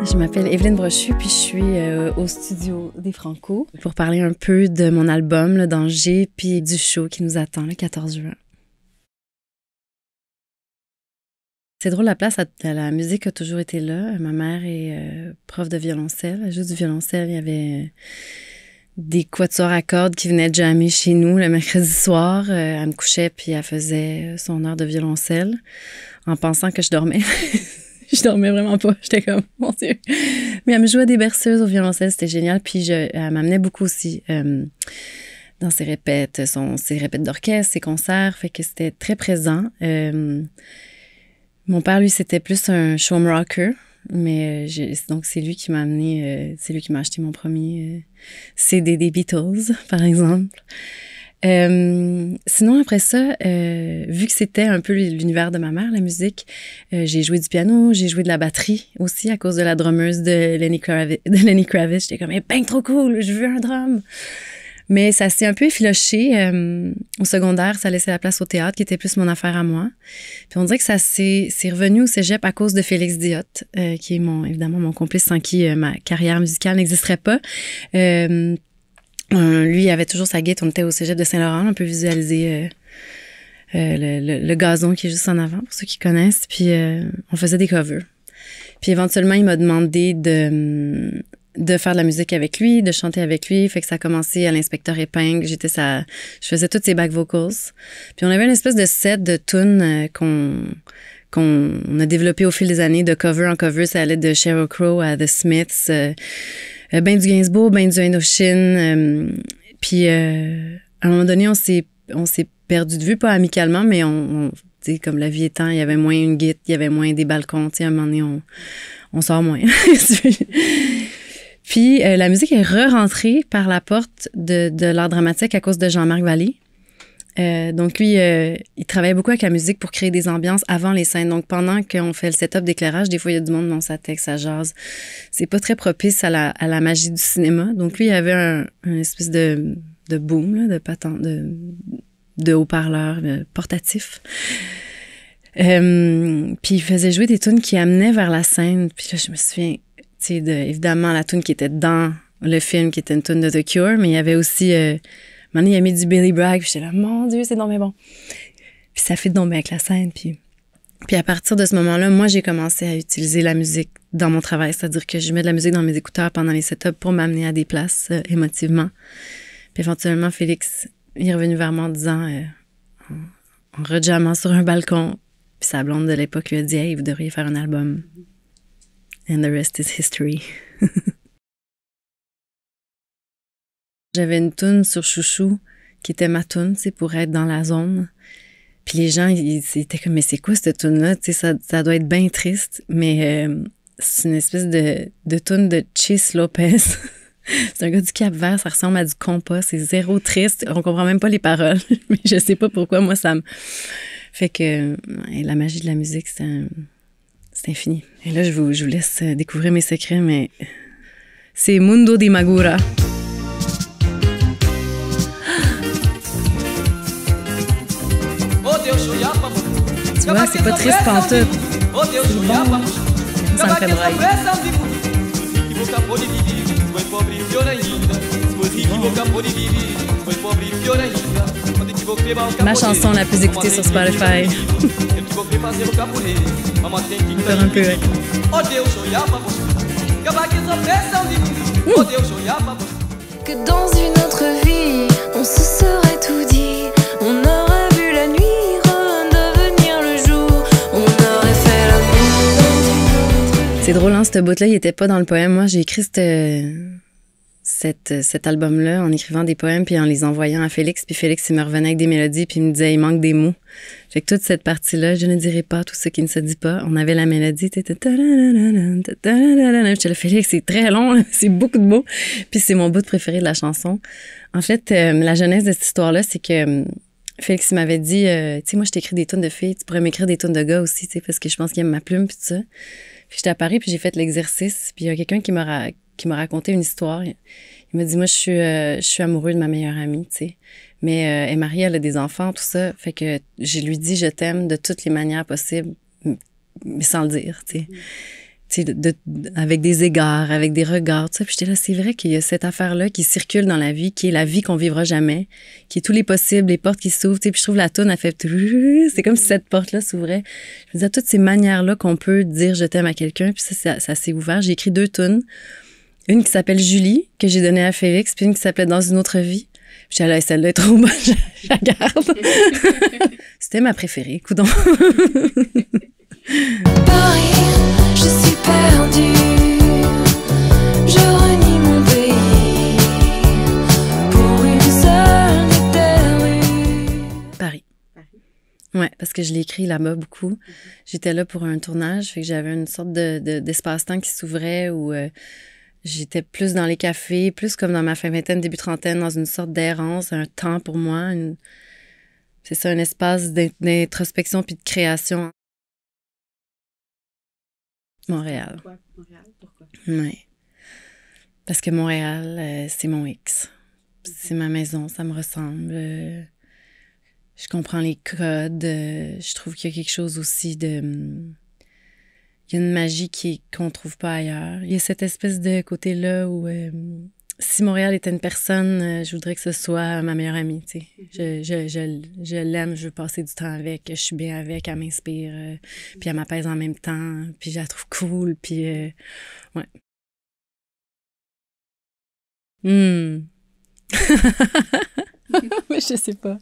Je m'appelle Evelyne Brochu, puis je suis au studio des Franco pour parler un peu de mon album, Le Danger, puis du show qui nous attend le 14 juin. C'est drôle, la place à la musique a toujours été là. Ma mère est prof de violoncelle, elle joue du violoncelle. Il y avait des quatuors à cordes qui venaient jammer chez nous le mercredi soir. Elle me couchait, puis elle faisait son heure de violoncelle en pensant que je dormais. Je dormais vraiment pas. J'étais comme, mon Dieu. Mais elle me jouait des berceuses au violoncelle, c'était génial. Puis elle m'amenait beaucoup aussi dans ses répètes, ses répètes d'orchestre, ses concerts. Fait que c'était très présent. Mon père, lui, c'était plus un show rocker. Mais donc, c'est lui qui m'a amené, c'est lui qui m'a acheté mon premier CD des Beatles, par exemple. Sinon, après ça, vu que c'était un peu l'univers de ma mère, la musique, j'ai joué du piano, j'ai joué de la batterie aussi à cause de la drummeuse de Lenny Kravitz. J'étais comme, mais ben trop cool, je veux un drum. Mais ça s'est un peu effiloché. Au secondaire, ça laissait la place au théâtre, qui était plus mon affaire à moi. Puis on dirait que c'est revenu au cégep à cause de Félix Diotte, qui est évidemment mon complice sans qui ma carrière musicale n'existerait pas. Lui, il avait toujours sa guitare. On était au cégep de Saint-Laurent. On peut visualiser le gazon qui est juste en avant, pour ceux qui connaissent. Puis, on faisait des covers. Puis, éventuellement, il m'a demandé de faire de la musique avec lui, de chanter avec lui. Fait que ça a commencé à l'Inspecteur Épingle. Je faisais toutes ses back vocals. Puis, on avait une espèce de set de tunes qu'on a développé au fil des années, de cover en cover. Ça allait de Sheryl Crow à The Smiths, ben du Gainsbourg, ben du Indochine. Puis à un moment donné, on s'est perdu de vue, pas amicalement, mais tu sais, comme la vie étant, il y avait moins une guitare, il y avait moins des balcons. Tu sais, à un moment donné, on sort moins. Puis la musique est re-rentrée par la porte de l'art dramatique à cause de Jean-Marc Vallée. Donc lui, il travaillait beaucoup avec la musique pour créer des ambiances avant les scènes. Donc pendant qu'on fait le setup d'éclairage, des fois il y a du monde dans sa tête, ça jase. C'est pas très propice à la magie du cinéma. Donc lui, il avait un espèce de boom, là, de haut-parleur portatif. Puis il faisait jouer des tunes qui amenaient vers la scène. Puis là, je me souviens, tu sais, évidemment la tune qui était dans le film, qui était une tune de The Cure, mais il y avait aussi maintenant, il a mis du Billy Bragg, puis j'étais là, mon Dieu, c'est donc bien bon. Puis ça fait donc bien avec la scène. Puis à partir de ce moment-là, moi, j'ai commencé à utiliser la musique dans mon travail. C'est-à-dire que je mets de la musique dans mes écouteurs pendant les setups pour m'amener à des places émotivement. Puis éventuellement, Félix, il est revenu vers moi en disant, en rejammant sur un balcon, puis sa blonde de l'époque lui a dit, « Hey, vous devriez faire un album. » And the rest is history. J'avais une toune sur Chouchou qui était ma toune, tu sais, pour être dans la zone. Puis les gens, ils étaient comme, mais c'est quoi cette toune-là? Tu sais, ça doit être bien triste. Mais c'est une espèce de toune de Chis Lopez. C'est un gars du Cap-Vert, ça ressemble à du compas, c'est zéro triste. On comprend même pas les paroles, mais je sais pas pourquoi, moi, ça me... Fait que la magie de la musique, c'est infini. Et là, je vous laisse découvrir mes secrets, mais c'est Mundo di Magura. Tu vois, c'est pas triste pantoute. C'est bon. Ça me fait brailler. Ma chanson la plus écoutée sur Spotify. Encore un peu, ouais. Que dans une autre vie, on se serait tout dit. On aurait vu la nuit redevenir le jour. On aurait fait l'amour. C'est drôle, hein, ce bout-là, il était pas dans le poème. Moi, j'ai écrit cet album-là en écrivant des poèmes puis en les envoyant à Félix. Puis Félix, il me revenait avec des mélodies puis il me disait, il manque des mots. Fait que toute cette partie-là, je ne dirai pas tout ce qui ne se dit pas. On avait la mélodie. J'étais là, Félix, c'est très long, c'est beaucoup de mots. Puis c'est mon bout préféré de la chanson. En fait, la genèse de cette histoire-là, c'est que Félix m'avait dit, tu sais, moi, je t'écris des tunes de filles, tu pourrais m'écrire des tunes de gars aussi, tu sais, parce que je pense qu'il aime ma plume puis tout ça. Puis j'étais à Paris puis j'ai fait l'exercice. Puis il y a quelqu'un qui m'a raconté une histoire. Il m'a dit, moi, je suis amoureux de ma meilleure amie, tu sais. Mais elle est mariée, elle a des enfants, tout ça. Fait que je lui dis, je t'aime de toutes les manières possibles, mais sans le dire, tu sais. tu sais, avec des égards, avec des regards, tout ça. Puis j'étais là, c'est vrai qu'il y a cette affaire-là qui circule dans la vie, qui est la vie qu'on vivra jamais, qui est tous les possibles, les portes qui s'ouvrent, tu sais. Puis je trouve la toune, elle fait... C'est comme si cette porte-là s'ouvrait. Je me disais, toutes ces manières-là qu'on peut dire « je t'aime » à quelqu'un, puis ça s'est ouvert. J'ai écrit 2 tounes. Une qui s'appelle Julie, que j'ai donnée à Félix, puis une qui s'appelait Dans une autre vie. Puis j'étais là, celle-là est trop bonne, je la garde. C'était ma préférée, coudonc. Paris, je suis perdue. Je renie mon pays pour une seule éternelle. Paris. Ouais, parce que je l'ai écrit là-bas beaucoup. J'étais là pour un tournage, fait que j'avais une sorte d'espace-temps qui s'ouvrait où j'étais plus dans les cafés, plus comme dans ma fin vingtaine, début trentaine, dans une sorte d'errance, un temps pour moi. C'est ça, un espace d'introspection puis de création. Montréal. Pourquoi Montréal? Pourquoi? Oui. Parce que Montréal, c'est mon X. C'est ma maison, ça me ressemble. Je comprends les codes. Je trouve qu'il y a quelque chose aussi de... Il y a une magie qu'on trouve pas ailleurs. Il y a cette espèce de côté-là où si Montréal était une personne, je voudrais que ce soit ma meilleure amie, tu sais. Je l'aime, je veux passer du temps avec, je suis bien avec, elle m'inspire, puis elle m'apaise en même temps, puis je la trouve cool, puis ouais. Mais je sais pas.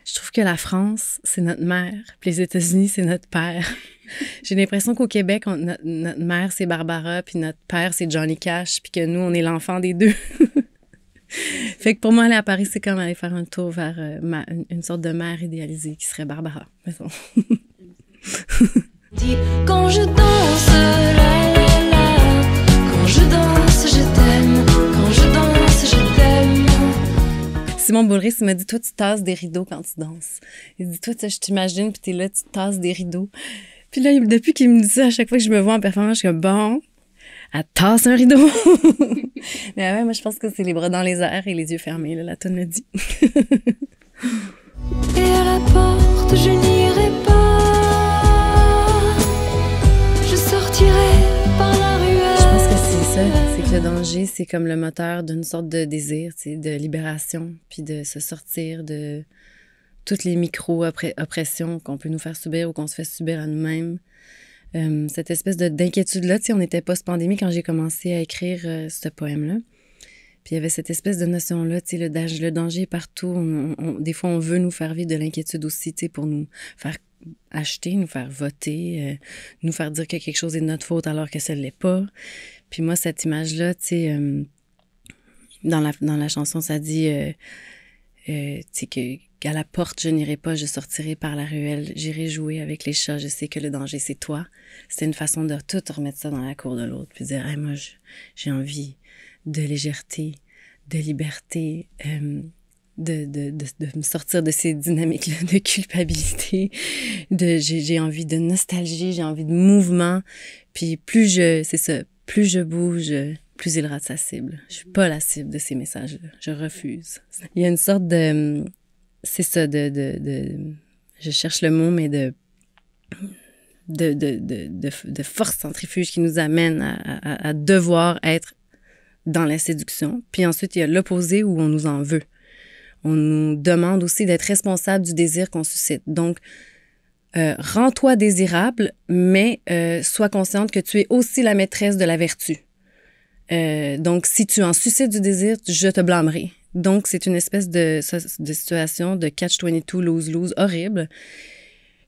Je trouve que la France, c'est notre mère, puis les États-Unis, c'est notre père. J'ai l'impression qu'au Québec, notre mère, c'est Barbara, puis notre père, c'est Johnny Cash, puis que nous, on est l'enfant des deux. Fait que pour moi, aller à Paris, c'est comme aller faire un tour vers une sorte de mère idéalisée qui serait Barbara, mettons. Quand je danse, la la la. Quand je danse, je t'aime. Quand je danse, je t'aime. Simon Boulris, il m'a dit, toi, tu tasses des rideaux quand tu danses. Il dit, toi, je t'imagine, puis t'es là, tu tasses des rideaux. Puis là, depuis qu'il me dit ça, à chaque fois que je me vois en performance, je suis comme, bon, elle tasse un rideau. Mais ouais, moi, je pense que c'est les bras dans les airs et les yeux fermés, là, la tonne me dit. Et à la porte, je n'irai pas. Je sortirai par la ruelle. Je pense que c'est ça, c'est que le danger, c'est comme le moteur d'une sorte de désir, tu sais, de libération, puis de se sortir de toutes les micro-oppressions qu'on peut nous faire subir ou qu'on se fait subir à nous-mêmes. Cette espèce d'inquiétude-là, tu sais, on était post-pandémie quand j'ai commencé à écrire ce poème-là. Puis il y avait cette espèce de notion-là, tu sais, le danger est partout. Des fois, on veut nous faire vivre de l'inquiétude aussi, tu sais, pour nous faire acheter, nous faire voter, nous faire dire que quelque chose est de notre faute alors que ça ne l'est pas. Puis moi, cette image-là, tu sais, dans la chanson, ça dit, tu sais, qu'à la porte, je n'irai pas, je sortirai par la ruelle, j'irai jouer avec les chats, je sais que le danger, c'est toi. C'était une façon de tout remettre ça dans la cour de l'autre, puis dire, hey, moi, j'ai envie de légèreté, de liberté, de me sortir de ces dynamiques-là de culpabilité, j'ai envie de nostalgie, j'ai envie de mouvement, puis plus je bouge, plus il rate sa cible. Je suis pas la cible de ces messages-là, je refuse. Il y a une sorte de... C'est ça, je cherche le mot, mais de force centrifuge qui nous amène à devoir être dans la séduction. Puis ensuite, il y a l'opposé où on nous en veut. On nous demande aussi d'être responsable du désir qu'on suscite. Donc, rends-toi désirable, mais sois consciente que tu es aussi la maîtresse de la vertu. Donc, si tu en suscites du désir, je te blâmerai. Donc, c'est une espèce de situation de catch-22, lose-lose, horrible,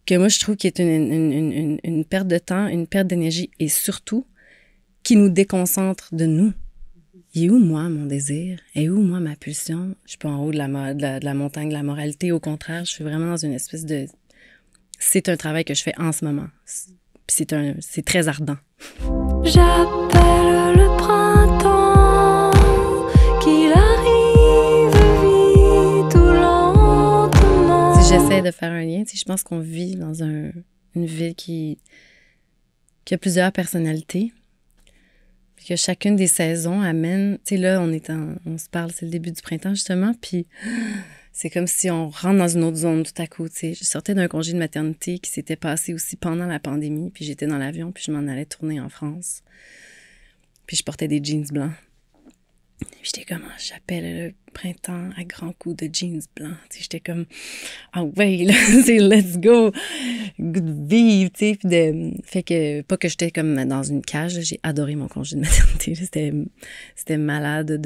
que moi, je trouve qui est une perte de temps, une perte d'énergie et surtout qui nous déconcentre de nous. Il est où, moi, mon désir? Et où, moi, ma pulsion? Je suis pas en haut de la montagne de la moralité. Au contraire, je suis vraiment dans une espèce de... C'est un travail que je fais en ce moment. Puis c'est très ardent. J'appelle le printemps, qu'il arrive vite ou lentement. Si j'essaie de faire un lien, tu sais, je pense qu'on vit dans une ville qui a plusieurs personnalités. Puis que chacune des saisons amène... Tu sais, là, on se parle, c'est le début du printemps, justement, puis c'est comme si on rentre dans une autre zone tout à coup, tu sais. Je sortais d'un congé de maternité qui s'était passé aussi pendant la pandémie, puis j'étais dans l'avion, puis je m'en allais tourner en France. Puis je portais des jeans blancs. Puis j'étais comme, j'appelle le printemps à grands coups de jeans blancs. Tu sais, j'étais comme, ah ouais, là, c'est let's go, vive, tu sais. Puis fait que, pas que j'étais comme dans une cage, là, j'ai adoré mon congé de maternité. C'était malade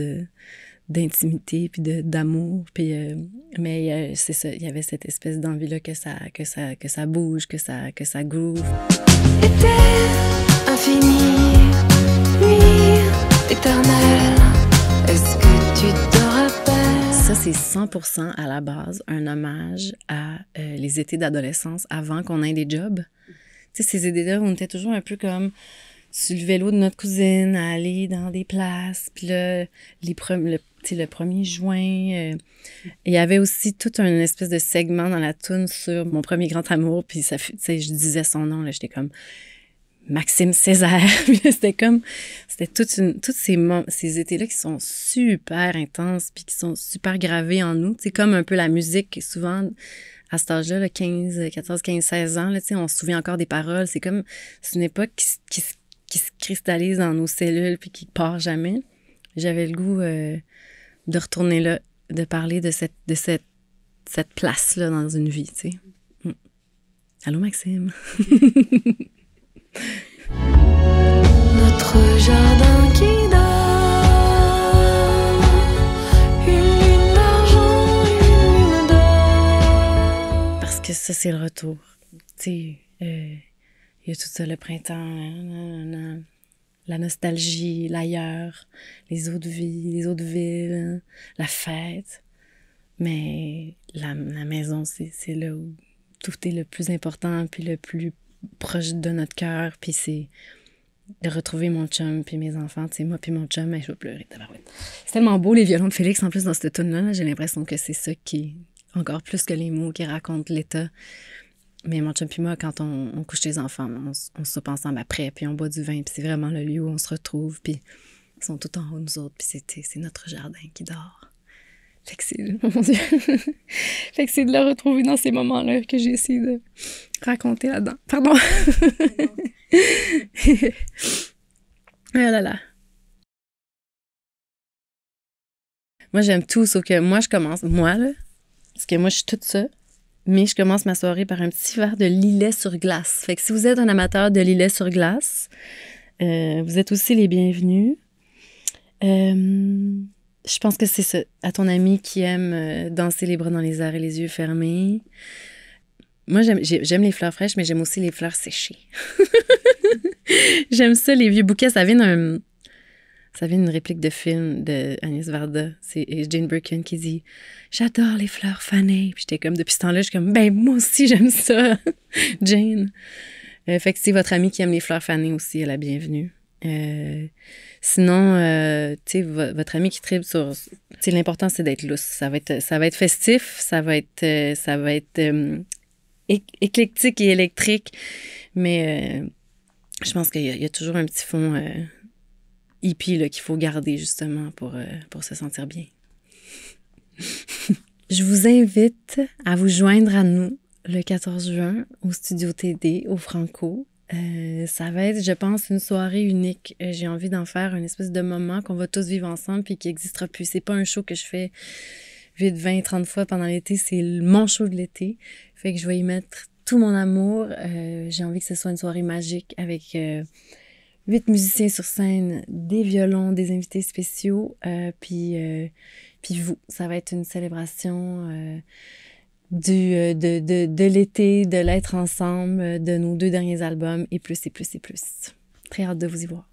d'intimité puis d'amour. Puis, mais c'est ça, il y avait cette espèce d'envie-là que ça bouge, que ça groove. Été infini, nuit éternelle. Est-ce que tu te rappelles? Ça, c'est 100% à la base un hommage à les étés d'adolescence avant qu'on ait des jobs. Tu sais, ces étés-là, on était toujours un peu comme sur le vélo de notre cousine à aller dans des places. Puis là, le 1er juin, il y avait aussi tout un espèce de segment dans la toune sur mon premier grand amour. Puis ça, tu sais, je disais son nom, là, j'étais comme Maxime Césaire. C'était tous ces étés-là qui sont super intenses puis qui sont super gravés en nous. C'est comme un peu la musique, souvent, à cet âge-là, là, 14, 15, 16 ans, là, on se souvient encore des paroles. C'est une époque qui se cristallise dans nos cellules puis qui part jamais. J'avais le goût de retourner là, de parler de cette place-là dans une vie, tu sais. Allô, Maxime? Notre jardin qui dort, une lune d'argent, une lune d'or. Parce que ça, c'est le retour. Tu sais, il y a tout ça, le printemps, la nostalgie, l'ailleurs, les autres vies, les autres villes, la fête. Mais la maison, c'est là où tout est le plus important puis le plus proche de notre cœur, puis c'est de retrouver mon chum puis mes enfants, tu sais, moi puis mon chum, mais je vais pleurer, tabarouette. C'est tellement beau, les violons de Félix, en plus, dans cette tune-là, j'ai l'impression que c'est ça qui, encore plus que les mots qui racontent l'état. Mais mon chum puis moi, quand on couche les enfants, on soupe ensemble après, puis on boit du vin, puis c'est vraiment le lieu où on se retrouve, puis ils sont tout en haut de nous autres, puis c'est notre jardin qui dort. Fait que c'est, mon Dieu, fait que c'est de le retrouver dans ces moments-là que j'ai essayé de raconter là-dedans. Pardon. Ah là là. Moi, j'aime tout, sauf que moi, je commence, moi, là, parce que moi, je suis toute ça, mais je commence ma soirée par un petit verre de Lillet sur glace. Fait que si vous êtes un amateur de Lillet sur glace, vous êtes aussi les bienvenus. Je pense que c'est ça. À ton ami qui aime danser les bras dans les airs et les yeux fermés. Moi, j'aime les fleurs fraîches, mais j'aime aussi les fleurs séchées. J'aime ça, les vieux bouquets. Ça vient d'une réplique de film de Agnès Varda. C'est Jane Birkin qui dit « J'adore les fleurs fanées ». Puis j'étais comme, depuis ce temps-là, je suis comme « Ben, moi aussi, j'aime ça, Jane ». Fait que c'est votre amie qui aime les fleurs fanées aussi, elle est la bienvenue. Sinon, tu sais, votre ami qui tripe sur... Tu sais, l'important, c'est d'être lousse. Ça va être festif, ça va être éclectique et électrique, mais je pense qu'il y a toujours un petit fond hippie là, qu'il faut garder, justement, pour se sentir bien. Je vous invite à vous joindre à nous le 14 juin au Studio TD, au Franco. Ça va être, je pense, une soirée unique. J'ai envie d'en faire une espèce de moment qu'on va tous vivre ensemble puis qui n'existera plus. C'est pas un show que je fais 8, 20, 30 fois pendant l'été. C'est mon show de l'été. Fait que je vais y mettre tout mon amour. J'ai envie que ce soit une soirée magique avec 8 musiciens sur scène, des violons, des invités spéciaux. Puis vous, ça va être une célébration... de l'été, de l'être ensemble, de nos 2 derniers albums, et plus, et plus, et plus. Très hâte de vous y voir.